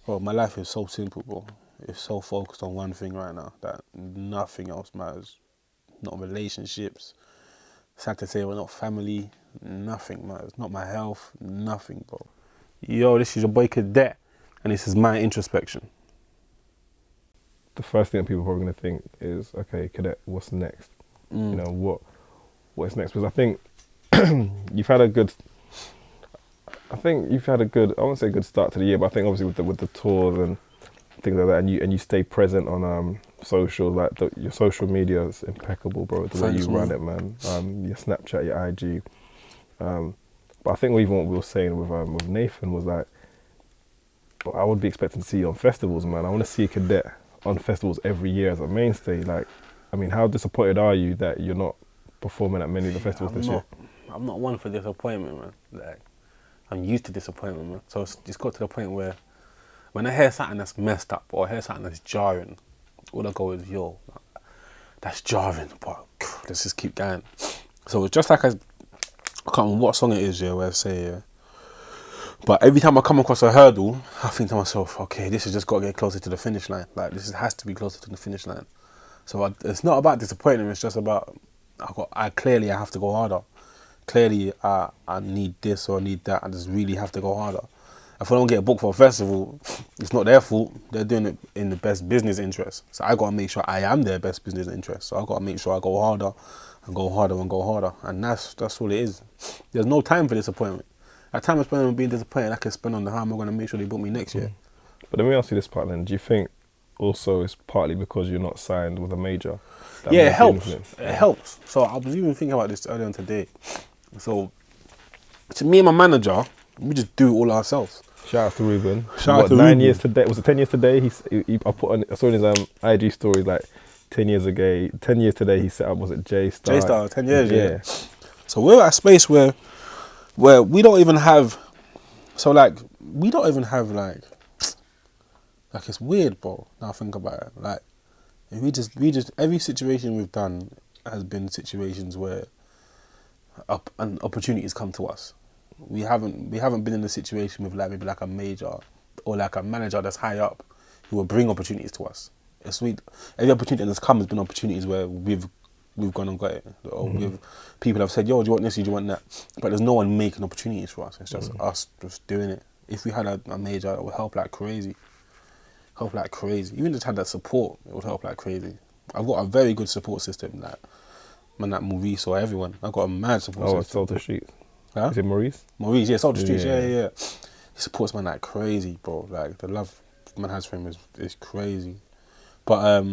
Bro, my life is so simple, bro. It's so focused on one thing right now that nothing else matters. Not relationships. Sad to say, we're not family. Nothing matters. Not my health. Nothing, bro. Yo, this is your boy Cadet, and this is my introspection. The first thing that people are probably going to think is, okay, Cadet, what's next? You know, what's next? Because I think you've had a good, I won't say good start to the year, but I think obviously with the tours and things like that, and you stay present on social, like your social media is impeccable, bro. The way you run it, man. Your Snapchat, your IG. But I think even what we were saying with Nathan was like, but I would be expecting to see you on festivals, man. I want to see a Cadet on festivals every year as a mainstay. Like, I mean, how disappointed are you that you're not performing at many of the festivals this year? I'm not one for disappointment, man. Like, I'm used to disappointment, man. So it's got to the point where when I hear something that's messed up or I hear something that's jarring, all I go is, yo, that's jarring, but let's just keep going. So it's just like I can't remember what song it is, yeah, where I say, yeah. But every time I come across a hurdle, I think to myself, okay, this has just got to get closer to the finish line. Like, this has to be closer to the finish line. So it's not about disappointment, it's just about, I clearly have to go harder. Clearly, I need this or I need that. I just really have to go harder. If I don't get booked for a festival, it's not their fault. They're doing it in the best business interest. So I got to make sure I am their best business interest. So I got to make sure I go harder and go harder and go harder. And that's all it is. There's no time for disappointment. That time I spend on being disappointed, I can spend on how am I going to make sure they book me next year. But let me ask you this part then. Do you think also it's partly because you're not signed with a major? Yeah, it helps. It helps. So I was even thinking about this earlier on today. So, to me and my manager, we just do it all ourselves. Shout out to Ruben. Shout out to 9 Ruben. years today? Was it 10 years today? I saw in his IG stories like 10 years ago. 10 years today he set up, was it J-Star? J-Star, 10 years, yeah. So we're at a space where we don't even have, it's weird, bro, now I think about it. Like, we just, every situation we've done has been situations where an opportunities come to us. We haven't been in a situation with maybe a major or like a manager that's high up who will bring opportunities to us. It's sweet. Every opportunity that's come has been opportunities where we've gone and got it. Or with people have said, yo, do you want this, do you want that? But there's no one making opportunities for us. It's just us just doing it. If we had a major, it would help like crazy. Even just had that support, it would help like crazy. I've got a very good support system, like Maurice or everyone. I've got a mad support system. Oh, Salter Street. Huh? Is it Maurice? Maurice, yeah, Salter Street, yeah. He supports man like crazy, bro. Like, the love man has for him is crazy. But,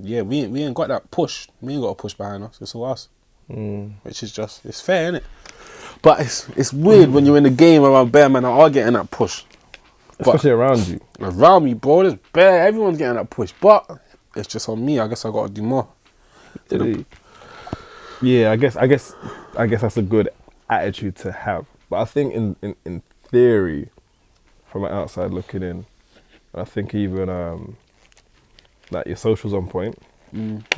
yeah, we ain't got that push. We ain't got a push behind us. It's all us. Which is just, it's fair, innit? But it's weird when you're in the game around bare man are getting that push. Especially around you. Around me, bro, there's bare, everyone's getting that push. But it's just on me. I guess I got to do more. Yeah, I guess that's a good attitude to have. But I think in theory, from an outside looking in, I think even like your socials on point,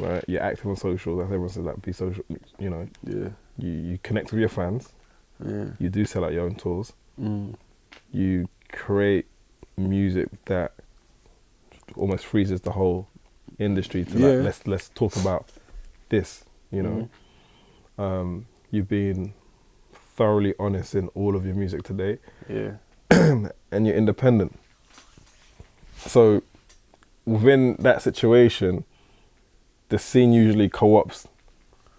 right? You're active on socials, as everyone says, like be social. You know, Yeah. You connect with your fans. Yeah. You do sell out your own tours. You create music that almost freezes the whole industry to like, let's talk about this. You know, you've been thoroughly honest in all of your music today. Yeah. And you're independent. So within that situation, the scene usually co-opts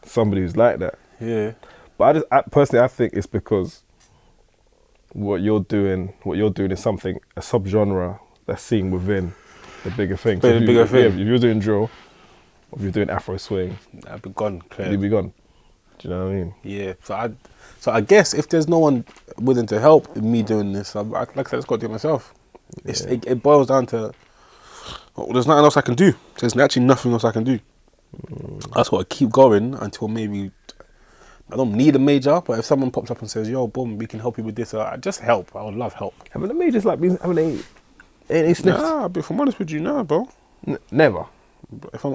somebody who's like that. Yeah. But I personally think it's because what you're doing is something, a subgenre that's seen within the bigger thing. So if you're doing drill, or if you're doing Afro swing, I'd be gone, clear. you'd be gone. Do you know what I mean? Yeah. So I guess if there's no one willing to help me doing this, like I said, I've got to do it myself. It boils down to, there's nothing else I can do. There's actually nothing else I can do. I just got to keep going until maybe, I don't need a major, but if someone pops up and says, yo, boom, we can help you with this, I just help. I would love help. Haven't the majors like been having any sniffs? Nah, but if I'm honest with you, nah, bro. Never. If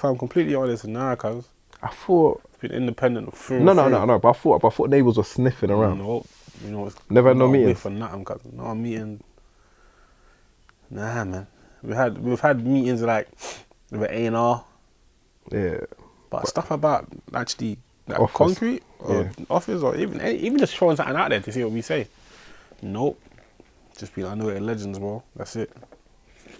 I'm completely honest, nah, cuz. I thought Been independent through. No. But I thought neighbours were sniffing around. No, you know, Never had no meetings. For nothing, cuz. No meeting. Nah, man. We've had meetings like with A&R, Yeah. but stuff about actually like Office. concrete or Yeah. office or even just throwing something out there to see what we say. Nope. Just being underrated legends, bro. That's it.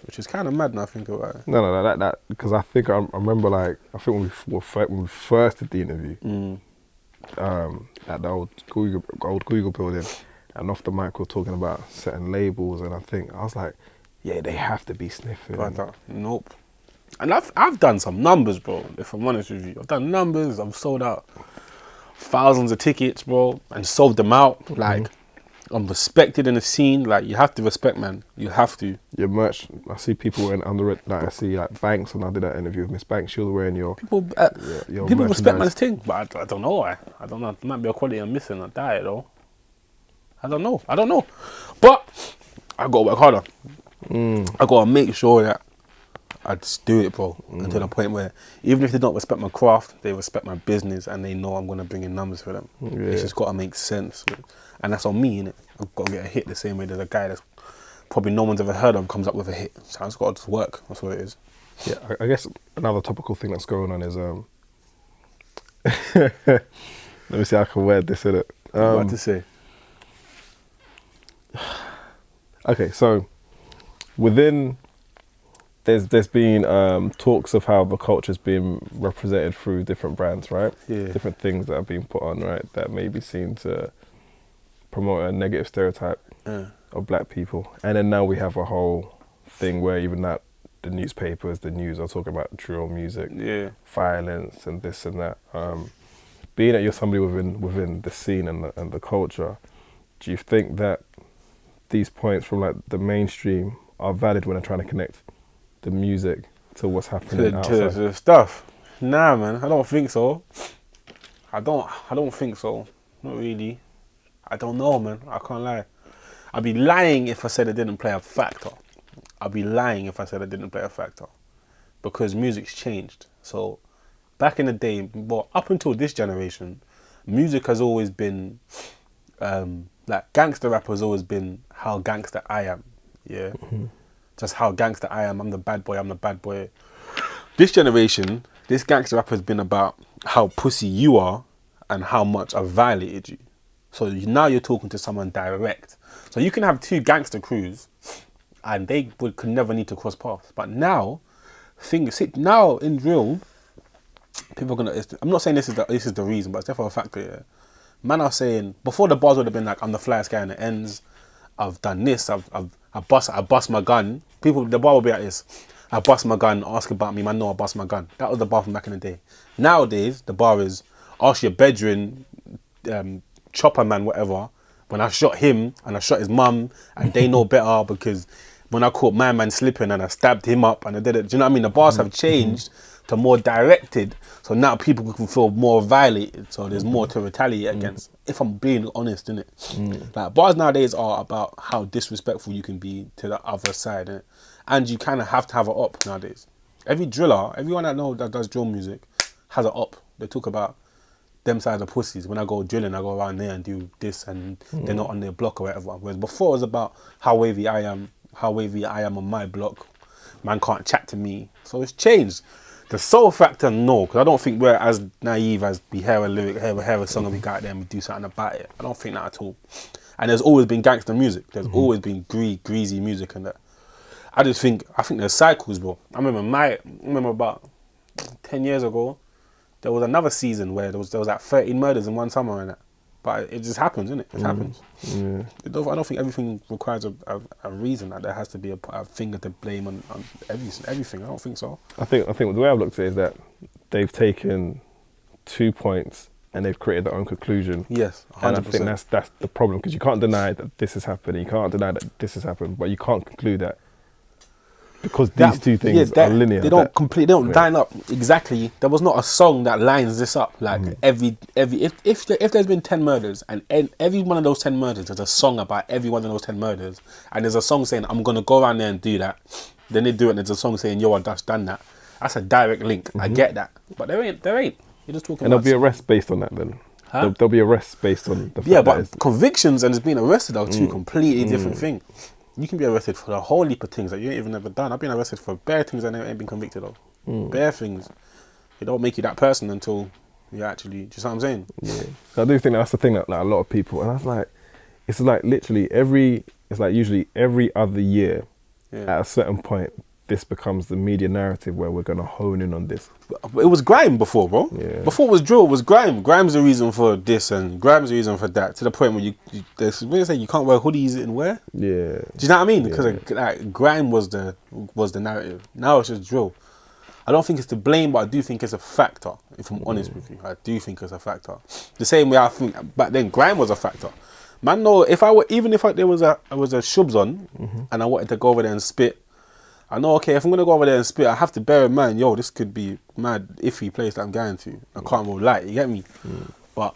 Which is kind of mad now I think about it. No, that because I think I remember like I think when we first did the interview, at the old Google building, and off the mic we're talking about certain labels, and I was like, yeah, they have to be sniffing. Nope. And I've done some numbers, bro. If I'm honest with you, I've done numbers. I've sold out thousands of tickets, bro, and sold them out. Like, I'm respected in the scene. Like, you have to respect, man. You have to. Your merch, I see people wearing under it. Like I see like Banks, when I did that interview with Miss Banks, she was wearing your People your respect man's thing, but I don't know why. I don't know. It might be a quality I'm missing. I diet though. I don't know. But I gotta work harder. I gotta make sure that I just do it, bro, until the point where even if they don't respect my craft, they respect my business and they know I'm gonna bring in numbers for them. Yeah. It's just gotta make sense, and that's on me, innit? I've got to get a hit the same way that a guy that's probably no one's ever heard of comes up with a hit. So I just gotta just work. That's what it is. Yeah, I guess another topical thing that's going on is let me see how I can word this in it. What to say? Okay, so within there's been talks of how the culture's been represented through different brands, right? Yeah. Different things that have been put on, right? That maybe seem to promote a negative stereotype of black people. And then now we have a whole thing where even that the newspapers, the news are talking about drill music, violence, and this and that. Being that you're somebody within the scene and the culture, do you think that these points from like the mainstream are valid when they're trying to connect the music to what's happening outside? To the stuff? Nah, man, I don't think so. I don't think so. Not really. I don't know, man. I can't lie. I'd be lying if I said it didn't play a factor. I'd be lying if I said it didn't play a factor. Because music's changed. So, back in the day, well, up until this generation, music has always been, like, gangster rap has always been how gangster I am. Yeah? Just how gangster I am. I'm the bad boy. This generation, this gangster rap has been about how pussy you are and how much I've violated you. So now you're talking to someone direct. So you can have two gangster crews and they could never need to cross paths. But now, now in drill, people are gonna. I'm not saying this is the reason, but it's definitely a factor. Yeah, man, are saying before the bars would have been like, I'm the flyest guy in the ends. I've done this. I bust my gun. The bar will be like this. I bust my gun. Ask about me, man. No, I bust my gun. That was the bar from back in the day. Nowadays, the bar is ask your bedroom, chopper man, whatever. When I shot him and I shot his mum, and they know better because when I caught my man slipping and I stabbed him up and I did it. Do you know what I mean? The bars have changed to more directed, so now people can feel more violated. So there's more to retaliate against. If I'm being honest, innit? Like bars nowadays are about how disrespectful you can be to the other side, innit? And you kind of have to have an op nowadays. Every driller, everyone I know that does drill music has an op. They talk about them sides of pussies. When I go drilling, I go around there and do this, and they're not on their block or whatever. Whereas before it was about how wavy I am on my block. Man can't chat to me. So it's changed. The soul factor, no, because I don't think we're as naive as we hear a song and we go out there and we do something about it. I don't think that at all. And there's always been gangster music. There's always been greasy music and that. I think there's cycles, bro. I remember about 10 years ago, there was another season where there was like 13 murders in one summer and that. But it just happens, innit? It happens. Yeah. I don't think everything requires a reason. That there has to be a finger to blame on everything. I don't think so. I think the way I've looked at it is that they've taken 2 points and they've created their own conclusion. Yes, 100%. And I think that's the problem, because you can't deny that this has happened. You can't deny that this has happened, but you can't conclude that. Because these two things are linear. They don't line up exactly. There was not a song that lines this up. Like if there's been 10 murders and every one of those 10 murders, there's a song about every one of those 10 murders, and there's a song saying I'm gonna go around there and do that. Then they do it, and there's a song saying yo, I just done that. That's a direct link. I get that, but there ain't. You're just talking. And there'll be arrests based on that then. Huh? There'll be arrests based on the fact but convictions and just being arrested are two completely different things. you can be arrested for a whole heap of things that you ain't even ever done. I've been arrested for bare things I ain't been convicted of. Bare things. It don't make you that person until you actually, do you know what I'm saying? Yeah. So I do think that's the thing that like, a lot of people, and I was like, it's like literally usually every other year at a certain point, this becomes the media narrative where we're going to hone in on this. It was grime before, bro. Yeah. Before it was drill, it was grime. Grime's the reason for this and grime's the reason for that. To the point where when you say you can't wear hoodies in where? Yeah. Do you know what I mean? Because like, grime was the narrative. Now it's just drill. I don't think it's to blame, but I do think it's a factor. If I'm honest with you, I do think it's a factor. The same way I think back then, grime was a factor. Man, no, there was a shubs on, and I wanted to go over there and spit. I know, okay, if I'm gonna go over there and spit, I have to bear in mind, yo, this could be mad iffy place that I'm going to. I can't roll light, you get me? But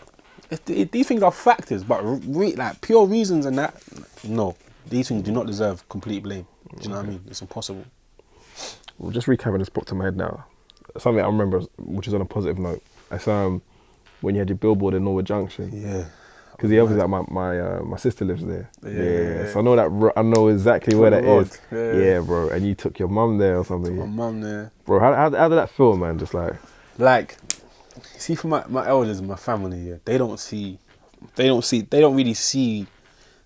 these things are factors, but like pure reasons and that, no, these things do not deserve complete blame. Do you know what I mean? It's impossible. Well, just recapping this popped to my head now. Something I remember, which is on a positive note. It's when you had your billboard in Norwood Junction. Yeah. Because obviously like my sister lives there. Yeah. So I know I know exactly where that is. Yeah, bro. And you took your mum there or something. My mum there. Bro, how did that feel, man? Just like see, for my elders and my family, yeah, they don't really see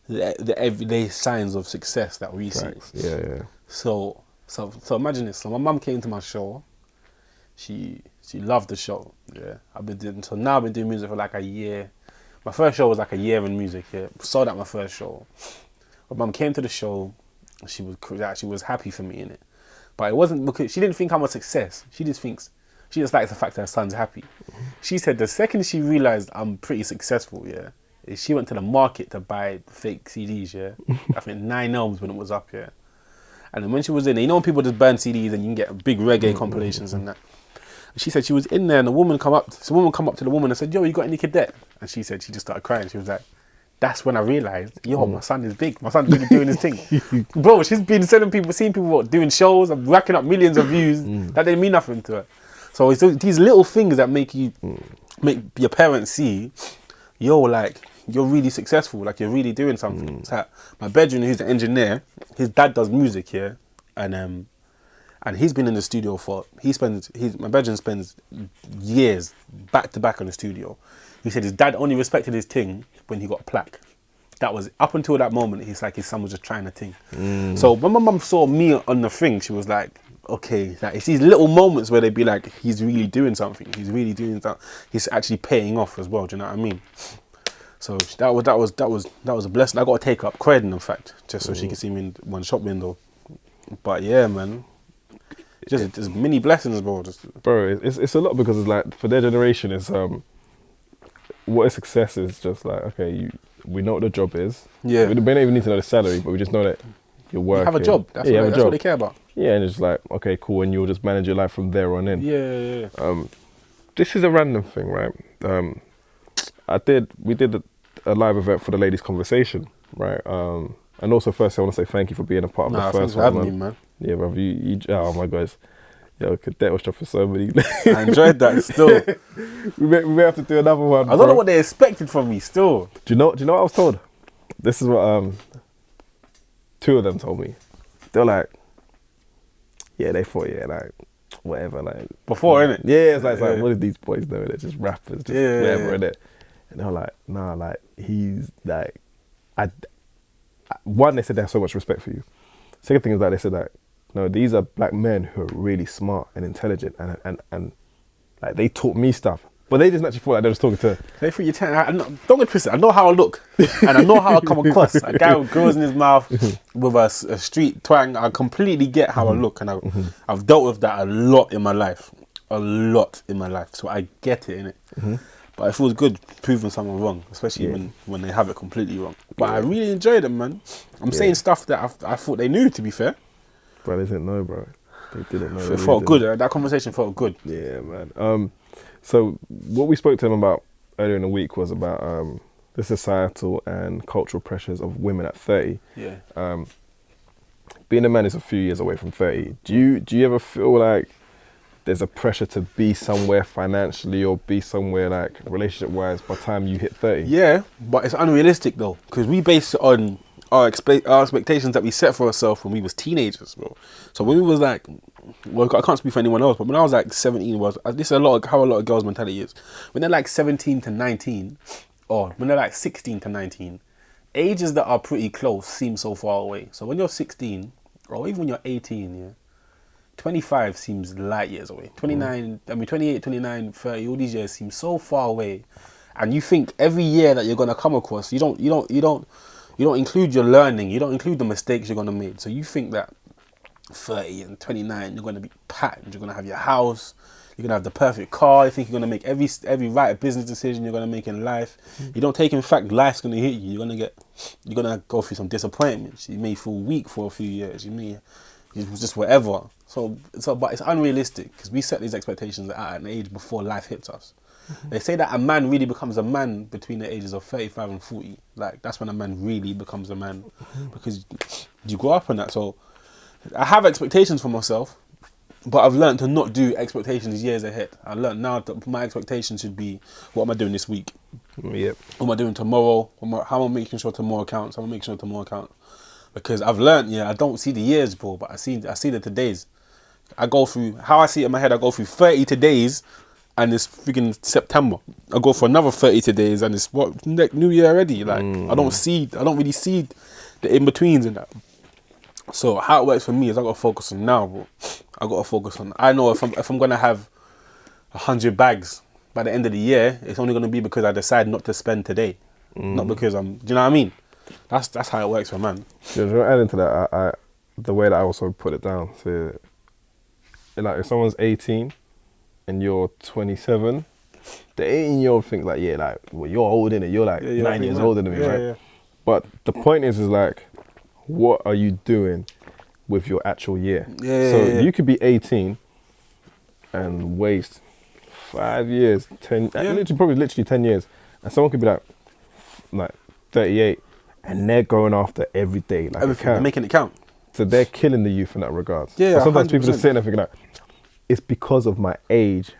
the everyday signs of success that we see. Yeah. So imagine this. So my mum came to my show. She loved the show. Yeah. I've been doing music for like a year. My first show was like a year in music. Yeah. Sold out my first show. My mum came to the show. She was happy for me in it, but it wasn't because she didn't think I'm a success. She just likes the fact that her son's happy. She said the second she realized I'm pretty successful, yeah, is she went to the market to buy fake CDs. Yeah. I think 9 albums when it was up. Yeah. And then when she was in there, you know when people just burn CDs and you can get big reggae compilations and that. And she said she was in there and a woman come up to the woman and said, yo, you got any Cadet? And she said, she just started crying. She was like, that's when I realised, yo, my son is big. My son's really doing his thing. Bro, she's been seeing people doing shows and racking up millions of views. That didn't mean nothing to her. So it's these little things that make your parents see, yo, like, you're really successful, like you're really doing something. It's like my bedroom, who's an engineer, his dad does music here, and he's been in the studio my bedroom spends years back to back on the studio. He said his dad only respected his thing when he got a plaque. That was up until that moment. He's like his son was just trying a thing. So when my mum saw me on the thing, she was like, okay, like it's these little moments where they'd be like, he's really doing something. He's really doing that. He's actually paying off as well. Do you know what I mean? So that was a blessing. I got to take up credit, in fact, just so she could see me in one shop window. But yeah, man, just many blessings, bro. Bro, it's a lot because it's like for their generation, it's what a success is. Just like okay, we know what the job is. Yeah, we don't even need to know the salary, but we just know that you're working. You have a job. That's what they care about. Yeah, and it's like okay, cool, and you'll just manage your life from there on in. Yeah. This is a random thing, right? We did a live event for the ladies' conversation, right? And also, first, I want to say thank you for being a part of the first one, man. Man. Yeah, bro. Oh my gosh, yo, Cadet was dropping so many. I enjoyed that. Still, we may have to do another one. I don't know what they expected from me. Still, do you know what I was told? This is what 2 of them told me. They're like, yeah, they thought, yeah, like whatever, like before, innit? Yeah, it's like what do these boys know? They're just rappers, just whatever, innit? And they were like, nah, like he's like, one, they said they have so much respect for you. Second thing is that they said that, no, these are black men who are really smart and intelligent and like they taught me stuff. But they just actually thought like they were just talking to... They think you're telling... Don't get twisted. I know how I look and I know how I come across. A guy with grills in his mouth with a street twang. I completely get how I look and I've dealt with that a lot in my life. A lot in my life. So I get it, innit? But it feels good proving someone wrong, especially when they have it completely wrong. But I really enjoyed it, man. I'm saying stuff that I thought they knew, to be fair. Bro, they didn't know, bro. They didn't know. It felt good. That conversation felt good. Yeah, man. So what we spoke to them about earlier in the week was about the societal and cultural pressures of women at 30. Yeah. Being a man is a few years away from 30. Do you ever feel like there's a pressure to be somewhere financially or be somewhere like relationship-wise by the time you hit 30? Yeah, but it's unrealistic though, because we base it on our expectations that we set for ourselves when we was teenagers, bro. So when we was like, well, I can't speak for anyone else, but when I was like 17, this is how a lot of girls' mentality is. When they're like 17 to 19, or when they're like 16 to 19, ages that are pretty close seem so far away. So when you're 16, or even when you're 18, yeah, 25 seems light years away. 29, 28, 29, 30, all these years seem so far away. And you think every year that you're gonna come across, you don't include your learning, you don't include the mistakes you're gonna make. So you think that 30 and 29, you're gonna be packed, you're gonna have your house, you're gonna have the perfect car, you think you're gonna make every right business decision you're gonna make in life. You don't take in fact life's gonna hit you. You're gonna go through some disappointments. You may feel weak for a few years. It was just whatever. So but it's unrealistic because we set these expectations at an age before life hits us. They say that a man really becomes a man between the ages of 35 and 40. Like, that's when a man really becomes a man because you grow up on that. So I have expectations for myself, but I've learned to not do expectations years ahead. I learned now that my expectations should be, what am I doing this week? Yep. What am I doing tomorrow? How am I making sure tomorrow counts? How am I making sure tomorrow counts? Because I've learned, I don't see the years, bro, but I see the todays. I go through, how I see it in my head, I go through 30 todays and it's freaking September. I go for another 30 todays and it's New Year already. Like, I don't really see the in-betweens in that. So how it works for me is I got to focus on now, bro. I got to focus on, I know if I'm going to have 100 bags by the end of the year, it's only going to be because I decide not to spend today. Not because do you know what I mean? That's how it works for man. Yeah, adding to that, I the way that I also put it down, so like if someone's 18 and you're 27, the 18-year-old thinks like, well, you're older than it. You're like 9 years older than me, right? Yeah. But the point is like, what are you doing with your actual year? You could be 18 and waste 5 years, 10, literally 10 years, and someone could be like 38. And they're going after every day, like everything, they're making it count. So they're killing the youth in that regard. Yeah, but sometimes 100%. people just sitting there thinking like, it's because of my age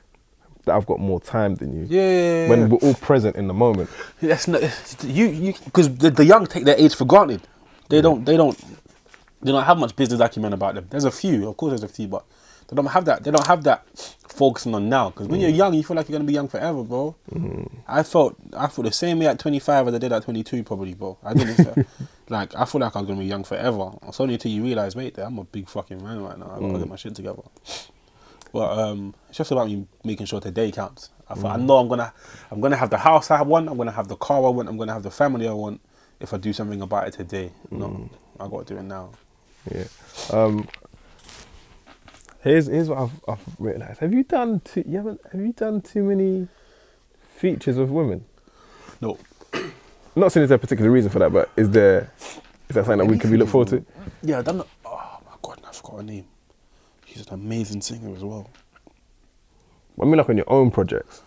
that I've got more time than you. Yeah. When we're all present in the moment. That's not you because the young take their age for granted. They don't have much business acumen about them. There's a few, of course, there's a few, but they don't have that. They don't have that focusing on now. Because when you're young, you feel like you're gonna be young forever, bro. I felt the same way at 25 as I did at 22, probably, bro. I didn't like I feel like I was gonna be young forever. It's only until you realize, wait, I'm a big fucking man right now. I gotta get my shit together. But it's just about me making sure today counts. I know I'm gonna have the house I want. I'm gonna have the car I want. I'm gonna have the family I want. If I do something about it today, no, I gotta do it now. Yeah. Here's what I've realised. Have you done too many features with women? No. Not saying there's a particular reason for that, but is that something that we can look forward to? Yeah, I've done. Oh my god, I forgot her name. She's an amazing singer as well. I mean, like on your own projects.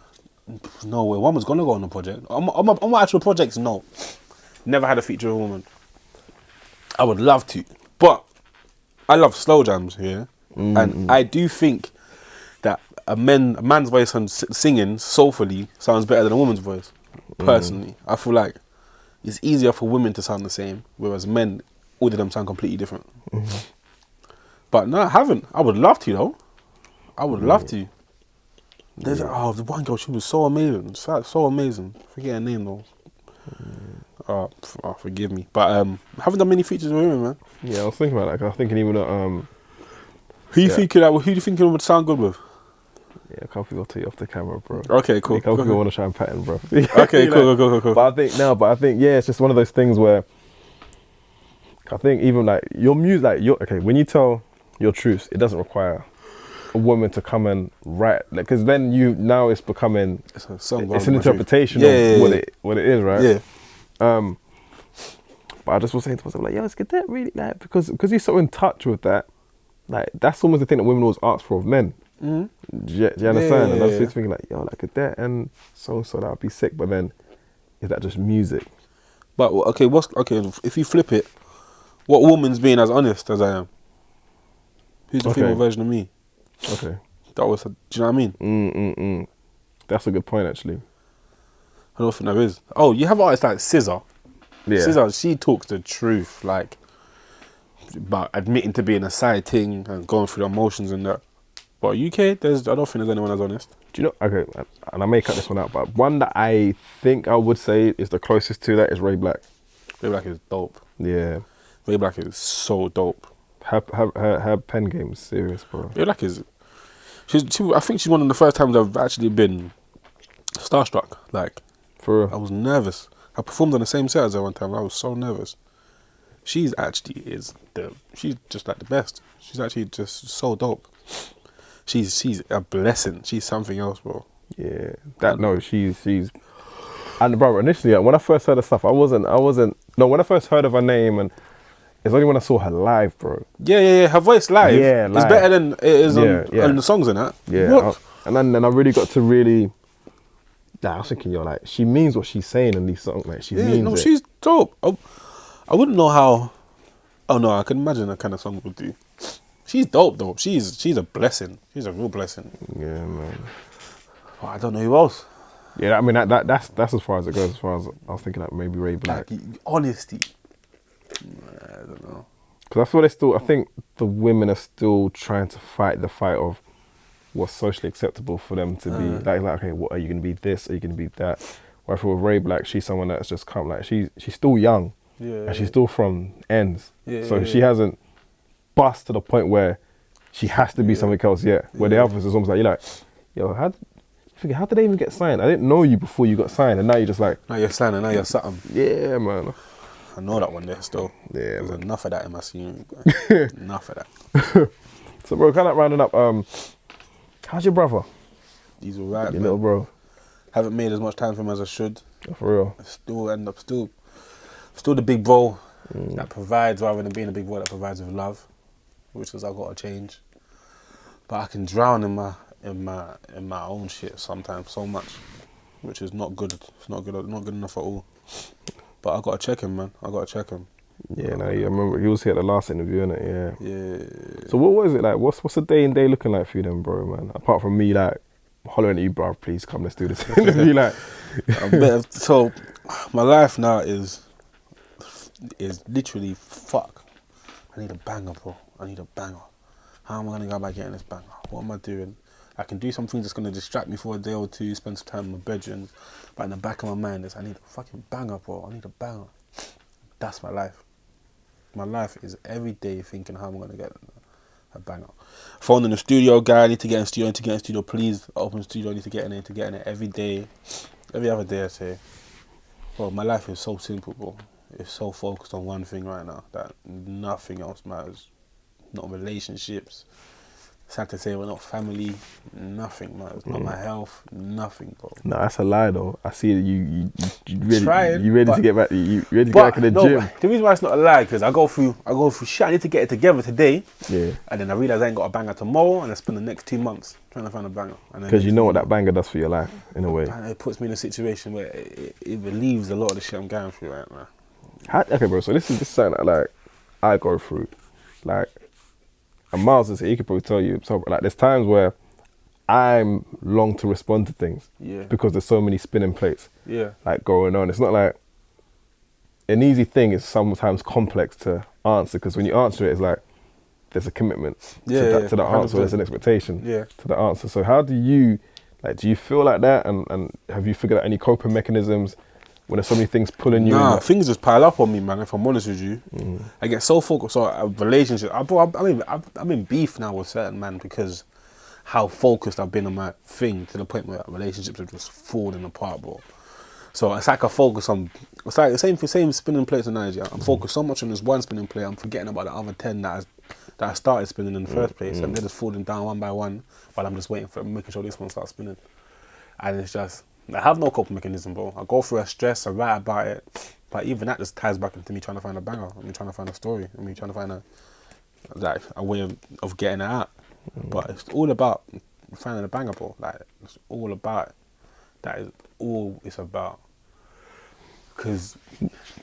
No way. One was gonna go on a project. On my actual projects, no. Never had a feature of a woman. I would love to, but I love slow jams, and I do think that a man's voice on singing soulfully sounds better than a woman's voice. Personally, I feel like it's easier for women to sound the same, whereas men, all of them sound completely different. But no, I haven't. I would love to though. I would love to. There's the one girl, she was so amazing, so amazing. Forget her name though. Forgive me, but I haven't done many features with women, man. Yeah, I was thinking about that. I was thinking even who you thinking would sound good with? Yeah, a couple people tell you off the camera, bro. Okay, cool. A couple people want to try and pattern, bro. Okay, cool. But I think it's just one of those things where I think even like your music, like when you tell your truths, it doesn't require a woman to come and write, like, because then now it's becoming it's a song. It's an interpretation of what it is, right? Yeah. But I just was saying to myself, like, yo, it's Cadet really, like, because he's so in touch with that, like, that's almost the thing that women always ask for of men. Do you understand? And I was just thinking, like, yo, like Cadet and so that would be sick. But then, is that just music? But if you flip it, what woman's being as honest as I am? Who's the female version of me? Okay. Do you know what I mean? That's a good point, actually. I don't think there is. Oh, you have artists like Scissor. Yeah. She talks the truth, like, about admitting to being a side thing and going through the emotions and that. But UK, I don't think there's anyone as honest. Do you know? Okay, and I may cut this one out, but one that I think I would say is the closest to that is Ray Black. Ray Black is dope. Yeah. Ray Black is so dope. Her pen game is serious, bro. Ray Black is. I think she's one of the first times I've actually been starstruck. Like, For real. I was nervous. I performed on the same set as her one time. I was so nervous. She's just like the best. She's actually just so dope. She's a blessing. She's something else, bro. Yeah. She's. And bro, initially when I first heard her stuff, I wasn't. No, when I first heard of her name, and it's only when I saw her live, bro. Yeah. Her voice live. Yeah, is live. better than it is on the songs and that. Yeah. What? And then I really got to really. I was thinking, like, she means what she's saying in these songs. Like, she means it. She's dope. I wouldn't know how. Oh no, I can imagine the kind of song would do. She's dope though. She's a blessing. She's a real blessing. Yeah, man. Oh, I don't know who else. Yeah, I mean that's as far as it goes. As far as I was thinking, like maybe Ray Black. Like, honesty. I don't know. Because I think the women are still trying to fight the fight of what's socially acceptable for them to be. Like, okay, what are you going to be? This? Are you going to be that? Where for Ray Black, she's someone that's just come. Like, she's still young. Yeah. And she's still from ends. Yeah, so she hasn't bust to the point where she has to be something else yet. Where the others is almost like, you're like, yo, how did they even get signed? I didn't know you before you got signed, and now you're just like, now you're signed and now you're something. Yeah, man. I know that one there still. Yeah, there's man. enough of that in my scene. Enough of that. So, bro, kind of rounding up. How's your brother? He's alright, Your man. little bro. Haven't made as much time for him as I should. Oh, for real. I still end up still the big bro that provides, rather than being a big bro that provides with love, which is I've got to change. But I can drown in my own shit sometimes so much, which is not good. It's not good enough at all. But I gotta check him, man. I gotta check him. Yeah, no, I remember he was here at the last interview, innit? Yeah. Yeah. So what was it like? What's a day in day looking like for you then, bro, man? Apart from me, like, hollering at you, bro, please come, let's do this interview, like. So my life now is literally fuck. I need a banger, bro. I need a banger. How am I gonna go about getting this banger? What am I doing? I can do something that's gonna distract me for a day or two, spend some time in my bedroom, but in the back of my mind is I need a fucking banger, bro. I need a banger. That's my life. My life is every day thinking how I'm gonna get a banger. Phone in the studio, guy, I need to get in studio, please open studio, I need to get in it every day. Every other day I say, bro, my life is so simple, bro. It's so focused on one thing right now that nothing else matters. Not relationships. Sad to say, we're not family. Nothing matters. Not my health. Nothing, bro. No, that's a lie though. I see that you ready. Trying, you ready to get back? You ready to get back in the gym? The reason why it's not a lie because I go through shit. I need to get it together today. Yeah. And then I realize I ain't got a banger tomorrow, and I spend the next 2 months trying to find a banger. Because you know what that banger does for your life, in a way. And it puts me in a situation where it relieves a lot of the shit I'm going through right now. Okay, bro. So this is something that like I go through, like. And Miles is here, he could probably tell you. So, like, there's times where I'm long to respond to things. Yeah. Because there's so many spinning plates. Yeah. Like, going on. It's not like an easy thing is sometimes complex to answer, because when you answer it, it's like there's a commitment to the answer. There's an expectation to the answer. So how do you feel like that? And have you figured out any coping mechanisms when there's so many things pulling you? Nah, things just pile up on me, man. If I'm honest with you, I get so focused on a relationship. I'm in beef now with certain man because how focused I've been on my thing to the point where relationships are just falling apart, bro. So it's like I focus on. It's like the same spinning plates analogy. I'm focused so much on this one spinning plate, I'm forgetting about the other 10 that I started spinning in the first place, and they're just falling down one by one while I'm just waiting for making sure this one starts spinning. And it's just. I have no coping mechanism, bro. I go through a stress, I write about it, but even that just ties back into me trying to find a banger, me trying to find a story, me trying to find a way of getting it out. But it's all about finding a banger, bro. Like, it's all about it. That is all it's about. Because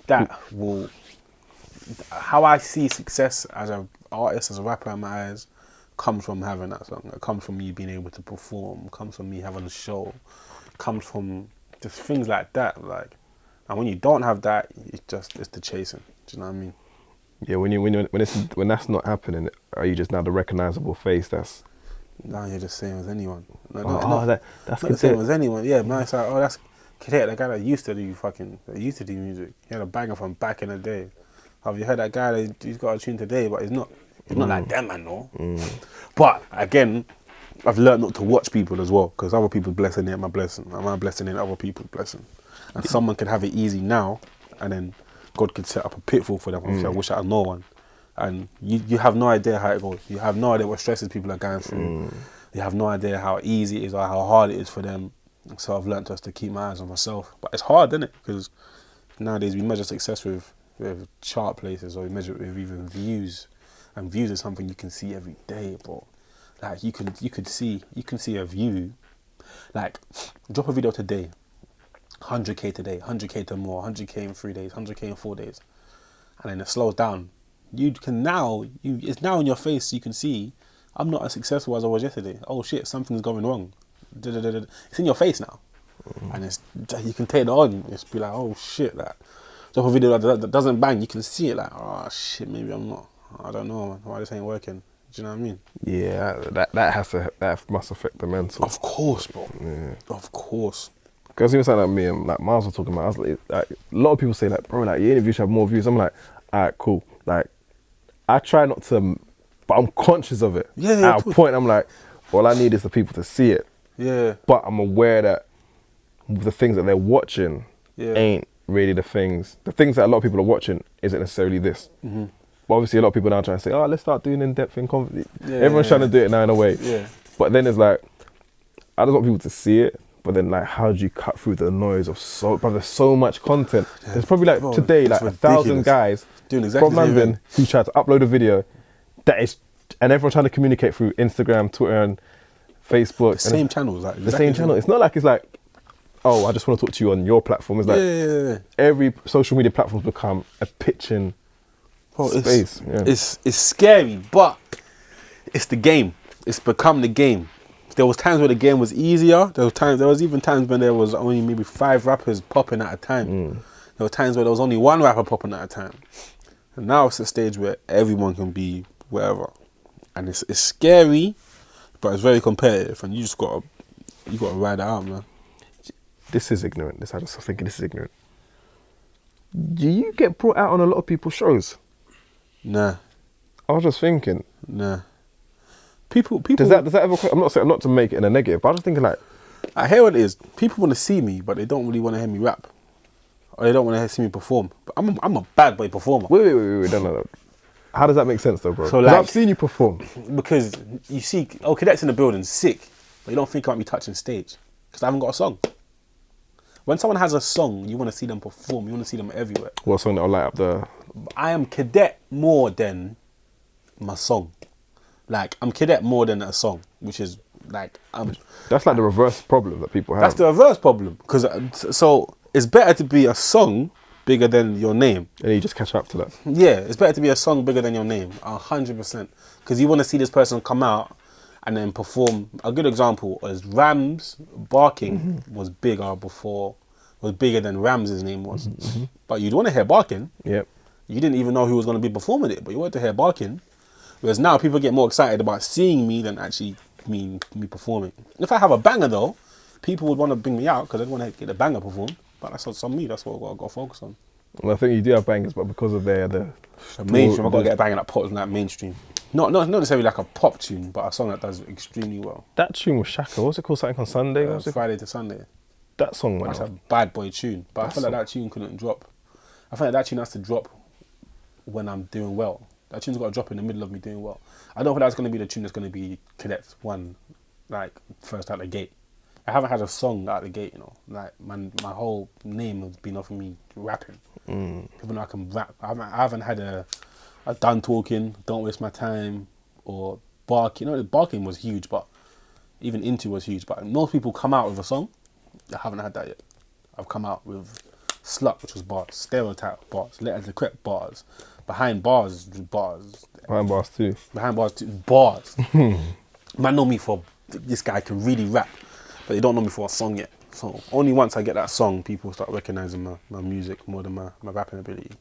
that will... How I see success as an artist, as a rapper in my eyes, comes from having that song. It comes from me being able to perform, comes from me having a show, comes from just things like that. Like, And when you don't have that, it's the chasing. Do you know what I mean? Yeah, when that's not happening, are you just now the recognizable face? That's Now you're just same as anyone. that's Not the same as anyone. Yeah, man. It's like, oh, that's Cadet, the guy that used to do music. He had a banger from back in the day. Have you heard that guy? He's got a tune today, but he's not like them, man. No. But again, I've learned not to watch people as well, because other people blessing ain't my blessing. My blessing ain't other people's blessing. And someone could have it easy now, and then God could set up a pitfall for them. Obviously, I wish I had no one. And you have no idea how it goes. You have no idea what stresses people are going through. You have no idea how easy it is or how hard it is for them. So I've learned just to keep my eyes on myself. But it's hard, isn't it? Because nowadays we measure success with chart places, or we measure it with even views. And views is something you can see every day, bro. Like you can see a view. Like, drop a video today, 100k today, 100k tomorrow, 100k in 3 days, 100k in 4 days, and then it slows down. It's now in your face. You can see I'm not as successful as I was yesterday. Oh shit, something's going wrong. It's in your face now, and you can take it on. It's be like, oh shit, that drop a video that doesn't bang. You can see it like, oh shit, maybe I'm not. I don't know why this ain't working. Do you know what I mean? Yeah, that must affect the mental. Of course, bro. Yeah. Of course. Because even something like me and like Miles were talking about, I was like, a lot of people say like, bro, like your interviews should have more views. I'm like, alright, cool. Like, I try not to, but I'm conscious of it. Yeah. At a point, I'm like, all I need is the people to see it. Yeah. But I'm aware that the things that they're watching ain't really the things. The things that a lot of people are watching isn't necessarily this. Mm-hmm. But obviously, a lot of people now trying to say, oh, let's start doing in-depth in confidence. Everyone's trying to do it now in a way. Yeah. But then it's like, I just want people to see it. But then, like, how do you cut through the noise of but there's so much content. Yeah. There's probably like today, like 1,000 guys doing exactly from London who tried to upload a video and everyone trying to communicate through Instagram, Twitter, and Facebook. The same channels, like the same channel. It's not like it's like, oh, I just want to talk to you on your platform. It's like every social media platform's become a pitching space. It's scary, but it's the game. It's become the game. There was times where the game was easier. There was even times when there was only maybe 5 rappers popping at a time. There were times where there was only 1 rapper popping at a time. And now it's a stage where everyone can be wherever. And it's scary, but it's very competitive, and you gotta ride it out, man. This is ignorant. I just thinking this is ignorant. Do you get brought out on a lot of people's shows? Nah. I was just thinking. Nah. People. Does that ever? I'm not saying not to make it in a negative, but I'm just thinking like, I hear what it is. People want to see me, but they don't really want to hear me rap, or they don't want to see me perform. But I'm a bad boy performer. Wait, no. How does that make sense though, bro? So like, I've seen you perform. Because you see, Cadet's in the building, sick, but you don't think about me touching stage because I haven't got a song. When someone has a song, you want to see them perform. You want to see them everywhere. What song that'll light up the? I am Cadet more than my song. Like, I'm Cadet more than a song, which is like... That's like the reverse problem that people have. That's the reverse problem. Because so it's better to be a song bigger than your name. And you just catch up to that. Yeah, it's better to be a song bigger than your name, 100%. Because you want to see this person come out and then perform. A good example is Rams barking was bigger than Rams' name was. But you'd want to hear barking. Yep. You didn't even know who was going to be performing it, but you wanted to hear barking. Whereas now people get more excited about seeing me than actually me performing. If I have a banger though, people would want to bring me out because they'd want to get a banger performed. But that's on me. That's what I've got to focus on. Well, I think you do have bangers, but because of the mainstream, I've got to get a banger that pops like mainstream. Not necessarily like a pop tune, but a song that does extremely well. That tune was Shaka. What was it called? Something on Sunday? Friday to Sunday. That song went That's off. a bad boy tune. But I feel like that tune couldn't drop. I feel like that tune has to drop when I'm doing well. That tune's got to drop in the middle of me doing well. I don't think that's going to be the tune that's going to be Cadet's one, like, first out the gate. I haven't had a song out the gate, you know. Like, my whole name has been off of me rapping. Even though I can rap. I haven't had a done talking, don't waste my time, or barking. You know, barking was huge, but even Into was huge. But most people come out with a song. I haven't had that yet. I've come out with Slut, which was bars, Stereotype bars, Letter to Crep bars, Behind Bars bars. Behind Bars too. Behind Bars too, bars. Man know me for, this guy can really rap, but they don't know me for a song yet. So only once I get that song, people start recognizing my music more than my rapping ability.